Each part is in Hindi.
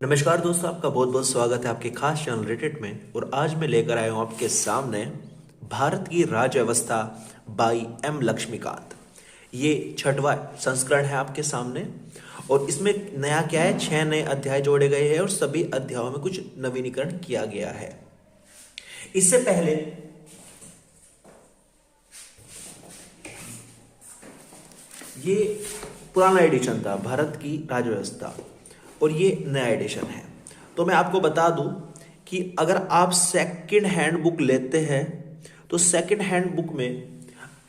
नमस्कार दोस्तों, आपका बहुत बहुत स्वागत है आपके खास चैनल रेटेड में। और आज मैं लेकर आया हूं आपके सामने भारत की राज्य व्यवस्था बाई एम लक्ष्मीकांत। ये छठवां संस्करण है आपके सामने। और इसमें नया क्या है, 6 नए अध्याय जोड़े गए हैं और सभी अध्यायों में कुछ नवीनीकरण किया गया है। इससे पहले ये पुराना एडिशन था भारत की राज्य व्यवस्था और ये नया एडिशन है। तो मैं आपको बता दूं कि अगर आप सेकंड हैंड बुक लेते हैं तो सेकंड हैंड बुक में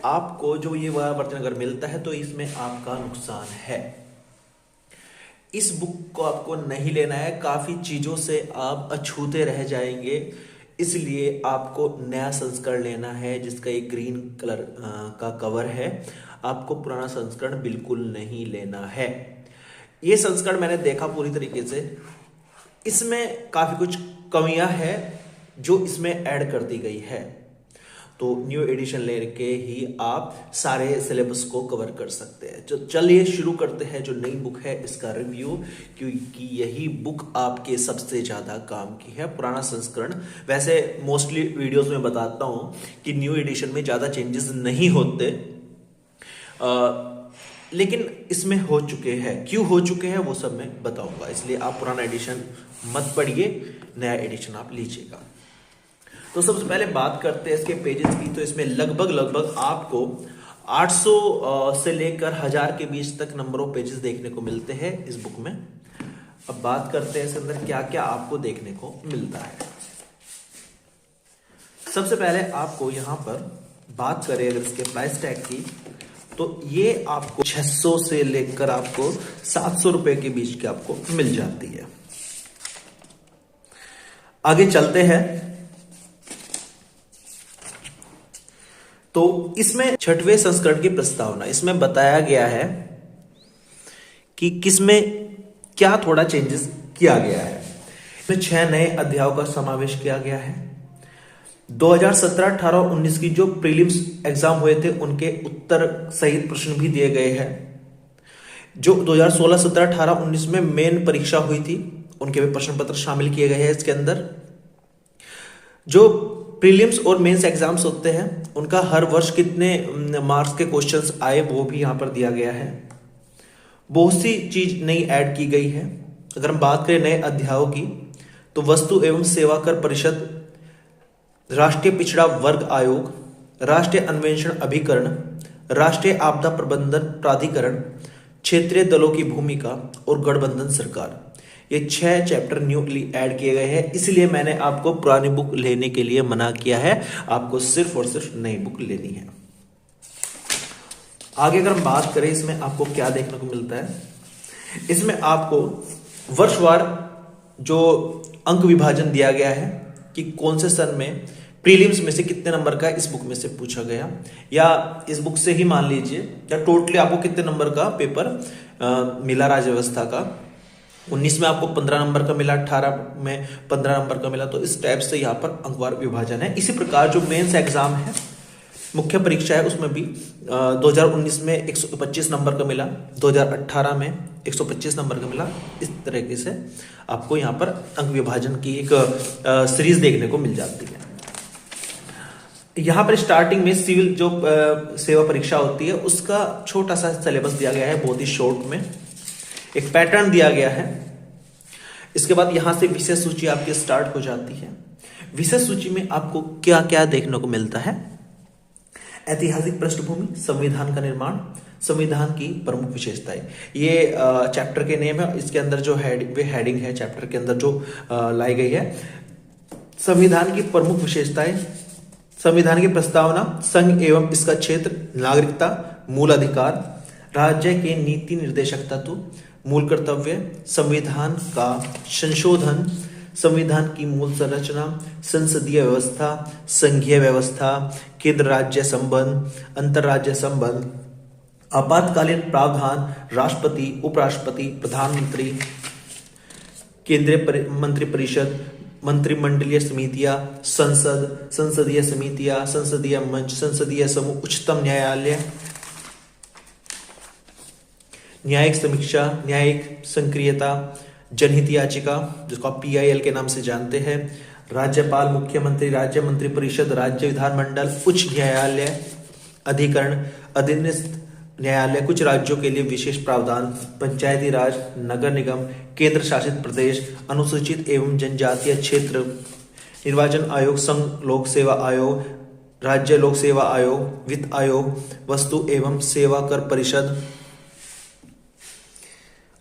आपको जो ये वाला वर्जन अगर मिलता है तो इसमें आपका नुकसान है। इस बुक को आपको नहीं लेना है, काफी चीजों से आप अछूते रह जाएंगे। इसलिए आपको नया संस्करण लेना है जिसका एक ग्रीन कलर का कवर है। आपको पुराना संस्करण बिल्कुल नहीं लेना है। ये संस्करण मैंने देखा पूरी तरीके से, इसमें काफी कुछ कमियां हैं जो इसमें ऐड कर दी गई है। तो न्यू एडिशन लेके ही आप सारे सिलेबस को कवर कर सकते हैं। तो चलिए शुरू करते हैं जो नई बुक है इसका रिव्यू, क्योंकि यही बुक आपके सबसे ज्यादा काम की है। पुराना संस्करण वैसे मोस्टली वीडियोस में बताता हूं कि न्यू एडिशन में ज्यादा चेंजेस नहीं होते, लेकिन इसमें हो चुके हैं। क्यों हो चुके हैं वो सब मैं बताऊंगा। इसलिए आप पुराना एडिशन मत पढ़िए, नया एडिशन आप लीजिएगा। तो सबसे पहले बात करते हैं इसके पेजेस की। तो इसमें लगभग आपको 800 से लेकर 1000 के बीच तक नंबर ऑफ पेजेस देखने को मिलते हैं इस बुक में। अब बात करते हैं इसके अंदर क्या क्या आपको देखने को मिलता है। सबसे पहले आपको यहां पर बात करें अगर इसके प्राइस टैग की, तो ये आपको 600 से लेकर आपको 700 रुपए के बीच की आपको मिल जाती है। आगे चलते हैं। तो इसमें छठवें संस्करण की प्रस्तावना, इसमें बताया गया है कि किसमें क्या थोड़ा चेंजेस किया गया है। इसमें 6 नए अध्यायों का समावेश किया गया है। 2017, 18, 19 की जो प्रीलिम्स एग्जाम हुए थे उनके उत्तर सहित प्रश्न भी दिए गए हैं। जो 2016, 17, 18, 19 में मेन परीक्षा हुई थी उनके भी प्रश्न पत्र शामिल किए गए हैं इसके अंदर। जो प्रीलिम्स और मेंस एग्जाम्स होते हैं उनका हर वर्ष कितने मार्क्स के क्वेश्चंस आए वो भी यहां पर दिया गया है। बहुत सी चीज नई ऐड की गई है। अगर हम बात करें नए अध्यायों की, तो वस्तु एवं सेवा कर परिषद, राष्ट्रीय पिछड़ा वर्ग आयोग, राष्ट्रीय अन्वेषण अभिकरण, राष्ट्रीय आपदा प्रबंधन प्राधिकरण, क्षेत्रीय दलों की भूमिका और गठबंधन सरकार, ये 6 चैप्टर न्यूली ऐड किए गए हैं। इसलिए मैंने आपको पुरानी बुक लेने के लिए मना किया है। आपको सिर्फ और सिर्फ नई बुक लेनी है। आगे अगर हम बात करें इसमें आपको क्या देखने को मिलता है, इसमें आपको वर्षवार जो अंक विभाजन दिया गया है कि कौन से सन में प्रीलिम्स में से कितने नंबर का इस बुक में से पूछा गया, या इस बुक से ही मान लीजिए या टोटली आपको कितने नंबर का पेपर मिला राज्य व्यवस्था का। 19 में आपको 15 नंबर का मिला, 18 में 15 नंबर का मिला। तो इस टाइप से यहाँ पर अंकवार विभाजन है। इसी प्रकार जो मेंस एग्जाम है, मुख्य परीक्षा है, उसमें भी 2019 में 125 नंबर का मिला, 2018 में 125 नंबर का मिला। इस तरीके से आपको यहाँ पर अंक विभाजन की एक सीरीज देखने को मिल जाती है। यहाँ पर स्टार्टिंग में सिविल जो सेवा परीक्षा होती है उसका छोटा सा सिलेबस दिया गया है, बहुत ही शॉर्ट में एक पैटर्न दिया गया है। इसके बाद यहां से विषय सूची आपकी स्टार्ट हो जाती है। विषय सूची में आपको क्या क्या देखने को मिलता है, ऐतिहासिक पृष्ठभूमि, संविधान का निर्माण, संविधान की प्रमुख विशेषताएं, ये चैप्टर के नेम है। इसके अंदर जो हेडिंग है चैप्टर के अंदर जो लाई गई है, संविधान की प्रमुख विशेषताएं, संविधान की प्रस्तावना, संघ एवं इसका क्षेत्र, नागरिकता, मूल अधिकार, राज्य के नीति निर्देशक तत्व, मूल कर्तव्य, संविधान का संशोधन, संविधान की मूल संरचना, संसदीय व्यवस्था, संघीय व्यवस्था, केंद्र राज्य संबंध, अंतरराज्य संबंध, आपातकालीन प्रावधान, राष्ट्रपति, उपराष्ट्रपति, प्रधानमंत्री, केंद्रीय मंत्रिपरिषद, मंत्रिमंडलीय समितियां, संसद, संसदीय समितियां, संसदीय मंच, संसदीय समूह, उच्चतम न्यायालय, न्यायिक समीक्षा, न्यायिक संक्रियता, जनहित याचिका जिसको आप PIL के नाम से जानते हैं, राज्यपाल, मुख्यमंत्री, राज्य मंत्रिपरिषद, राज्य विधानमंडल, उच्च न्यायालय, अधिकरण, अधीनस्थ न्यायालय, कुछ राज्यों के लिए विशेष प्रावधान, पंचायती राज, नगर निगम, केंद्र शासित प्रदेश, अनुसूचित एवं जनजातीय क्षेत्र, निर्वाचन आयोग, संघ लोक सेवा आयोग, राज्य लोक सेवा आयोग, वित्त आयोग, वस्तु एवं सेवा कर परिषद,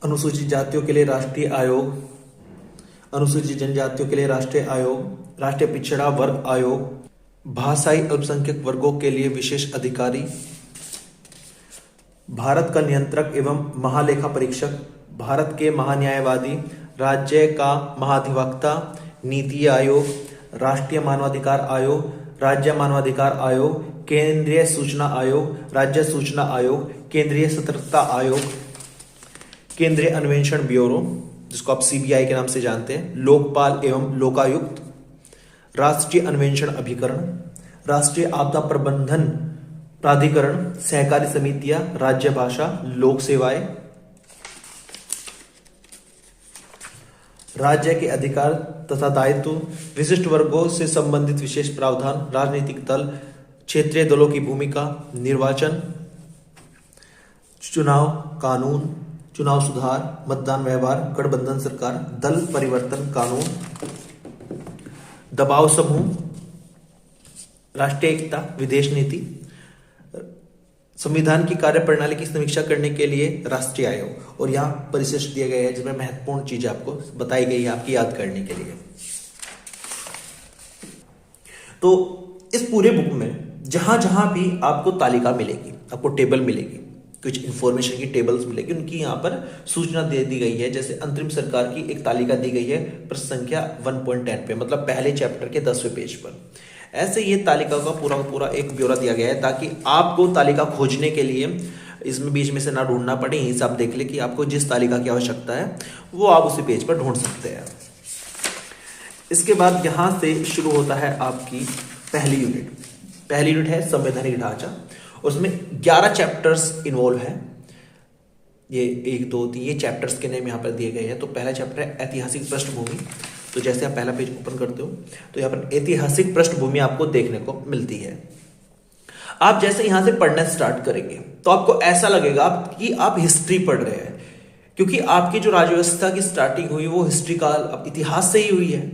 अनुसूचित जातियों के लिए राष्ट्रीय आयोग, अनुसूचित जनजातियों के लिए राष्ट्रीय आयोग, राष्ट्रीय पिछड़ा वर्ग आयोग, भाषाई अल्पसंख्यक वर्गों के लिए विशेष अधिकारी, भारत का नियंत्रक एवं महालेखा परीक्षक, भारत के महान्यायवादी, राज्य का महाधिवक्ता, नीति आयोग, राष्ट्रीय मानवाधिकार आयोग, राज्य मानवाधिकार आयोग, केंद्रीय सूचना आयोग, राज्य सूचना आयोग, केंद्रीय सतर्कता आयोग, केंद्रीय अन्वेषण ब्यूरो जिसको आप CBI के नाम से जानते हैं, लोकपाल एवं लोकायुक्त, राष्ट्रीय अन्वेषण अभिकरण, राष्ट्रीय आपदा प्रबंधन प्राधिकरण, सहकारी समितियां, राज्य भाषा, लोक सेवाएं, राज्य के अधिकार तथा दायित्व, विशिष्ट वर्गों से संबंधित विशेष प्रावधान, राजनीतिक दल, क्षेत्रीय दलों की भूमिका, निर्वाचन, चुनाव कानून, चुनाव सुधार, मतदान व्यवहार, गठबंधन सरकार, दल परिवर्तन कानून, दबाव समूह, राष्ट्रीय एकता, विदेश नीति, संविधान की कार्यप्रणाली की समीक्षा करने के लिए राष्ट्रीय आयोग, और यहां परिशिष्ट दिए गए हैं जिसमें महत्वपूर्ण चीजें आपको बताई गई है आपकी याद करने के लिए। तो इस पूरे बुक में जहां जहां भी आपको तालिका मिलेगी, आपको टेबल मिलेगी, कुछ इंफॉर्मेशन की टेबल्स मिलेगी, उनकी यहाँ पर सूचना दे दी गई है। जैसे अंतरिम सरकार की एक तालिका दी गई है प्रश्न संख्या 1.10 पे, मतलब पहले चैप्टर के 10वें पेज पर। ऐसे ये तालिका का पूरा पूरा एक ब्यौरा दिया गया है ताकि आपको तालिका खोजने के लिए इसमें बीच में से ना ढूंढना पड़े, यहीं से आप देख ले कि आपको जिस तालिका की आवश्यकता है वो आप उसी पेज पर ढूंढ सकते हैं। इसके बाद यहां से शुरू होता है आपकी पहली यूनिट। पहली यूनिट है संवैधानिक ढांचा, उसमें 11 चैप्टर्स इन्वॉल्व है। ये 1 2 3 ये चैप्टर्स के नेम यहाँ पर दिए गए हैं। तो पहला चैप्टर है ऐतिहासिक पृष्ठभूमि। तो जैसे आप पहला पेज ओपन करते हो तो यहाँ पर ऐतिहासिक पृष्ठभूमि आपको देखने को मिलती है। आप जैसे यहां से पढ़ना स्टार्ट करेंगे तो आपको ऐसा लगेगा कि आप हिस्ट्री पढ़ रहे हैं, क्योंकि आपकी जो राज्य व्यवस्था की स्टार्टिंग हुई वो हिस्ट्री काल इतिहास से ही हुई है।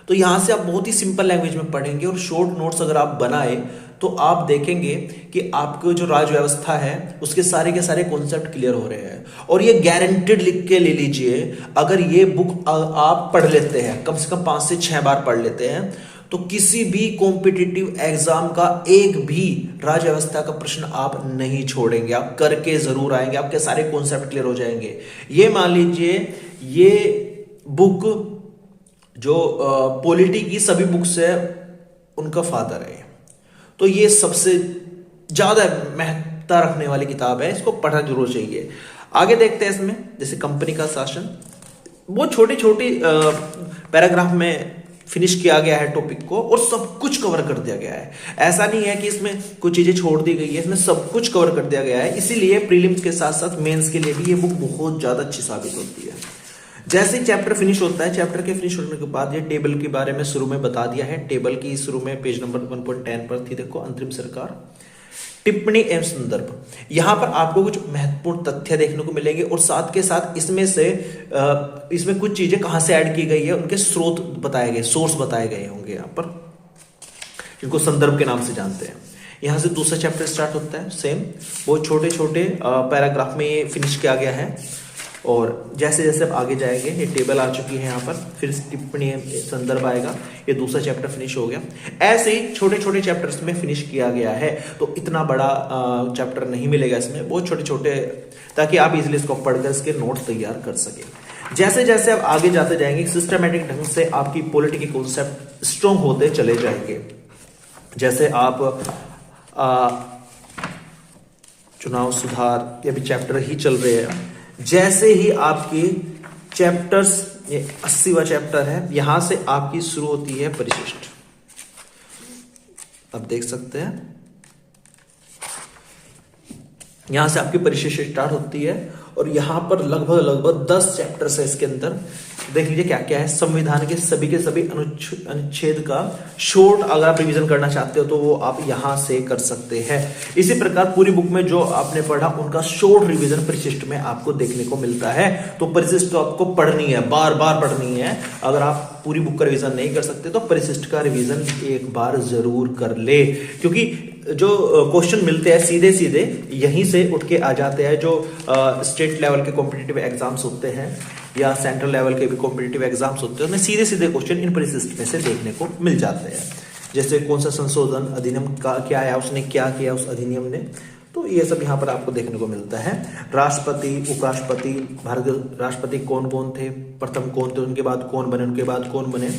तो यहां से आप बहुत ही सिंपल लैंग्वेज में पढ़ेंगे और शॉर्ट नोट्स अगर आप बनाए तो आप देखेंगे कि आपको जो राज्य व्यवस्था है उसके सारे के सारे कॉन्सेप्ट क्लियर हो रहे हैं। और ये गारंटेड लिख के ले लीजिए, अगर ये बुक आप पढ़ लेते हैं, कम से कम 5 से 6 बार पढ़ लेते हैं, तो किसी भी कॉम्पिटिटिव एग्जाम का एक भी राज्य व्यवस्था का प्रश्न आप नहीं छोड़ेंगे, आप करके जरूर आएंगे, आपके सारे कॉन्सेप्ट क्लियर हो जाएंगे। ये मान लीजिए ये बुक जो पॉलिटी की सभी बुक्स है उनका फादर है, तो ये सबसे ज्यादा महत्ता रखने वाली किताब है, इसको पढ़ना जरूर चाहिए। आगे देखते हैं इसमें, जैसे कंपनी का शासन, वो छोटी छोटी पैराग्राफ में फिनिश किया गया है टॉपिक को और सब कुछ कवर कर दिया गया है। ऐसा नहीं है कि इसमें कुछ चीजें छोड़ दी गई है, इसमें सब कुछ कवर कर दिया गया है। इसीलिए प्रीलिम्स के साथ साथ मेंस के लिए भी ये बुक बहुत ज्यादा अच्छी साबित होती है। जैसे ही चैप्टर फिनिश होता है, चैप्टर के फिनिश होने के बाद ये टेबल के बारे में शुरू में बता दिया है। टेबल की शुरू में पेज नंबर 1.10 पर थी, देखो अंतरिम सरकार, टिप्पणी एवं संदर्भ। यहां पर आपको कुछ महत्वपूर्ण तथ्य देखने को मिलेंगे और साथ के साथ इसमें कुछ चीजें कहां से ऐड की गई है उनके स्रोत बताए गए, सोर्स बताए गए होंगे यहां पर, जिनको संदर्भ के नाम से जानते हैं। यहां से दूसरा चैप्टर स्टार्ट होता है, सेम बहुत छोटे छोटे पैराग्राफ में ये फिनिश किया गया है। और जैसे जैसे आप आगे जाएंगे, ये टेबल आ चुकी है यहाँ पर, फिर टिप्पणी संदर्भ आएगा, ये दूसरा चैप्टर फिनिश हो गया। ऐसे ही छोटे छोटे चैप्टर्स में फिनिश किया गया है। तो इतना बड़ा चैप्टर नहीं मिलेगा इसमें, बहुत छोटे छोटे, ताकि आप इजिली इसको पढ़कर इसके नोट्स तैयार कर सके। जैसे जैसे आप आगे जाते जाएंगे, सिस्टमेटिक ढंग से आपकी पॉलिटिकल कॉन्सेप्ट स्ट्रॉन्ग होते चले जाएंगे। जैसे आप चुनाव सुधार, ये भी चैप्टर ही चल रहे हैं। जैसे ही आपकी चैप्टर्स, ये 80वां चैप्टर है, यहां से आपकी शुरू होती है परिशिष्ट। आप देख सकते हैं यहां से आपकी परिशिष्ट स्टार्ट होती है और यहां पर लगभग 10 चैप्टर्स है इसके अंदर। देख लीजिए क्या क्या है। संविधान के सभी अनुच्छेद का शॉर्ट अगर आप रिवीजन करना चाहते हो तो वो आप यहां से कर सकते हैं। इसी प्रकार पूरी बुक में जो आपने पढ़ा उनका शॉर्ट रिवीजन परिशिष्ट में आपको देखने को मिलता है। तो परिशिष्ट तो आपको पढ़नी है, बार बार पढ़नी है। अगर आप पूरी बुक का रिवीजन नहीं कर सकते तो परिशिष्ट का रिवीजन एक बार जरूर कर ले, क्योंकि जो क्वेश्चन मिलते हैं सीधे सीधे यहीं से उठ के आ जाते हैं। जो स्टेट लेवल के कॉम्पिटिटिव एग्जाम्स होते हैं या सेंट्रल लेवल के भी कॉम्पिटिटिव एग्जाम्स होते हैं, उसमें सीधे सीधे क्वेश्चन इन परिशिष्ट में से देखने को मिल जाते हैं। जैसे कौन सा संशोधन अधिनियम का क्या है, उसने क्या किया उस अधिनियम ने, तो ये सब यहाँ पर आपको देखने को मिलता है। राष्ट्रपति, उपराष्ट्रपति, भारत के राष्ट्रपति कौन कौन थे, प्रथम कौन थे, उनके बाद कौन बने, उनके बाद कौन बने,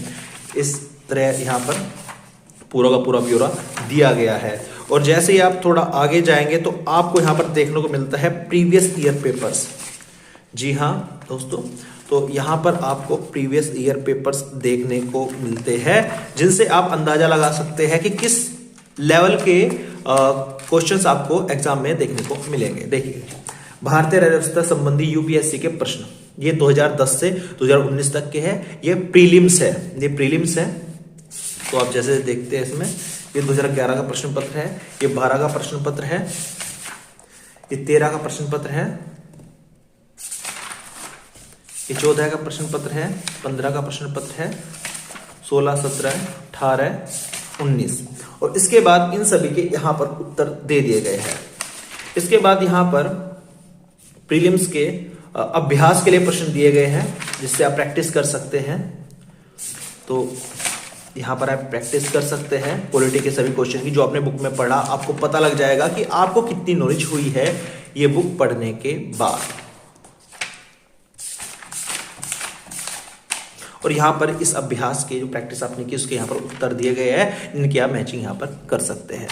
इस तरह यहाँ पर पूरा का पूरा ब्यौरा दिया गया है। और जैसे ही आप थोड़ा आगे जाएंगे तो आपको यहाँ पर देखने को मिलता है प्रीवियस ईयर पेपर्स। जी हाँ दोस्तों, तो यहाँ पर आपको प्रीवियस ईयर पेपर्स देखने को मिलते हैं, जिनसे आप अंदाजा लगा सकते हैं कि किस लेवल के क्वेश्चंस आपको एग्जाम में देखने को मिलेंगे। देखिए, भारतीय व्यवस्था संबंधी यूपीएससी के प्रश्न, ये 2010 से 2019 तक के हैं। ये प्रीलिम्स है, ये प्रीलिम्स है। तो आप जैसे देखते हैं इसमें, ये 2011 का प्रश्न पत्र है, ये 12 का प्रश्न पत्र है, ये 13 का प्रश्न पत्र है, ये 14 का प्रश्न पत्र है, 15 का प्रश्न पत्र है, 16, 17, 18, 19। और इसके बाद इन सभी के यहां पर उत्तर दे दिए गए हैं। इसके बाद यहां पर प्रीलिम्स के अभ्यास के लिए प्रश्न दिए गए हैं, जिससे आप प्रैक्टिस कर सकते हैं। तो यहां पर आप प्रैक्टिस कर सकते हैं पॉलिटी के सभी क्वेश्चन की, जो आपने बुक में पढ़ा। आपको पता लग जाएगा कि आपको कितनी नॉलेज हुई है ये बुक पढ़ने के बाद। और यहां पर इस अभ्यास के जो प्रैक्टिस आपने की उसके यहां पर उत्तर दिए गए हैं, इनकी आप मैचिंग यहां पर कर सकते हैं।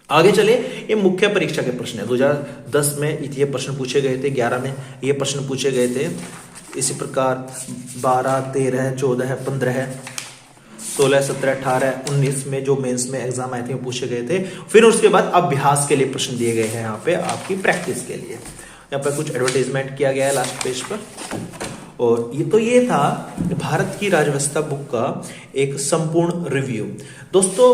आगे चले, ये मुख्य परीक्षा के प्रश्न है। 2010 में ये प्रश्न पूछे गए थे, 11 में ये प्रश्न पूछे गए थे। इसी प्रकार 12, 13, 14, 15, 16, 17, 18, 19 में जो मेंस में एग्जाम आए थे वो पूछे गए थे। फिर उसके बाद अभ्यास के लिए प्रश्न दिए गए हैं यहाँ पे आपकी प्रैक्टिस के लिए। यहाँ पर कुछ एडवर्टाइजमेंट किया गया है लास्ट पेज पर। और ये था भारत की राज्यव्यवस्था बुक का एक संपूर्ण रिव्यू। दोस्तों,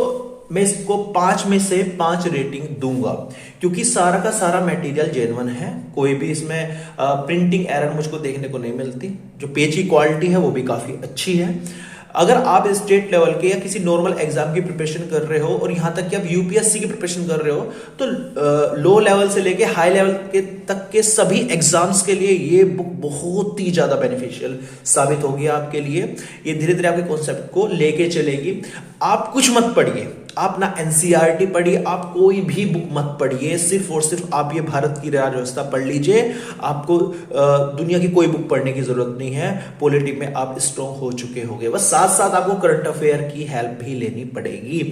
मैं इसको 5 में से 5 रेटिंग दूंगा, क्योंकि सारा का सारा मटेरियल जेन्युइन है। कोई भी इसमें प्रिंटिंग एरर मुझको देखने को नहीं मिलती। जो पेज की क्वालिटी है वो भी काफी अच्छी है। अगर आप स्टेट लेवल के या किसी नॉर्मल एग्जाम की प्रिपरेशन कर रहे हो और यहां तक कि आप यूपीएससी की प्रिपरेशन कर रहे हो, तो लो लेवल से लेके हाई लेवल के तक के सभी एग्जाम्स के लिए ये बुक बहुत ही ज्यादा बेनिफिशियल साबित होगी आपके लिए। ये धीरे धीरे आपके कॉन्सेप्ट को लेके चलेगी। आप कुछ मत पढ़िए, आप ना एनसीईआरटी पढ़िए, आप कोई भी बुक मत पढ़िए, सिर्फ और सिर्फ आप ये भारत की राज्य व्यवस्था पढ़ लीजिए। आपको दुनिया की कोई बुक पढ़ने की जरूरत नहीं है। पॉलिटी में आप स्ट्रॉन्ग हो चुके होंगे, बस साथ साथ आपको करंट अफेयर की हेल्प भी लेनी पड़ेगी।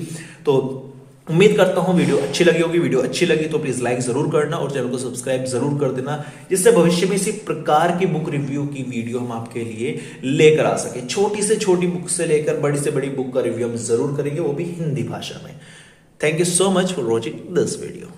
तो उम्मीद करता हूं वीडियो अच्छी लगी होगी। वीडियो अच्छी लगी तो प्लीज लाइक जरूर करना और चैनल को सब्सक्राइब जरूर कर देना, जिससे भविष्य में इसी प्रकार की बुक रिव्यू की वीडियो हम आपके लिए लेकर आ सके। छोटी से छोटी बुक से लेकर बड़ी से बड़ी बुक का रिव्यू हम जरूर करेंगे, वो भी हिंदी भाषा में। Thank you so much for watching this video.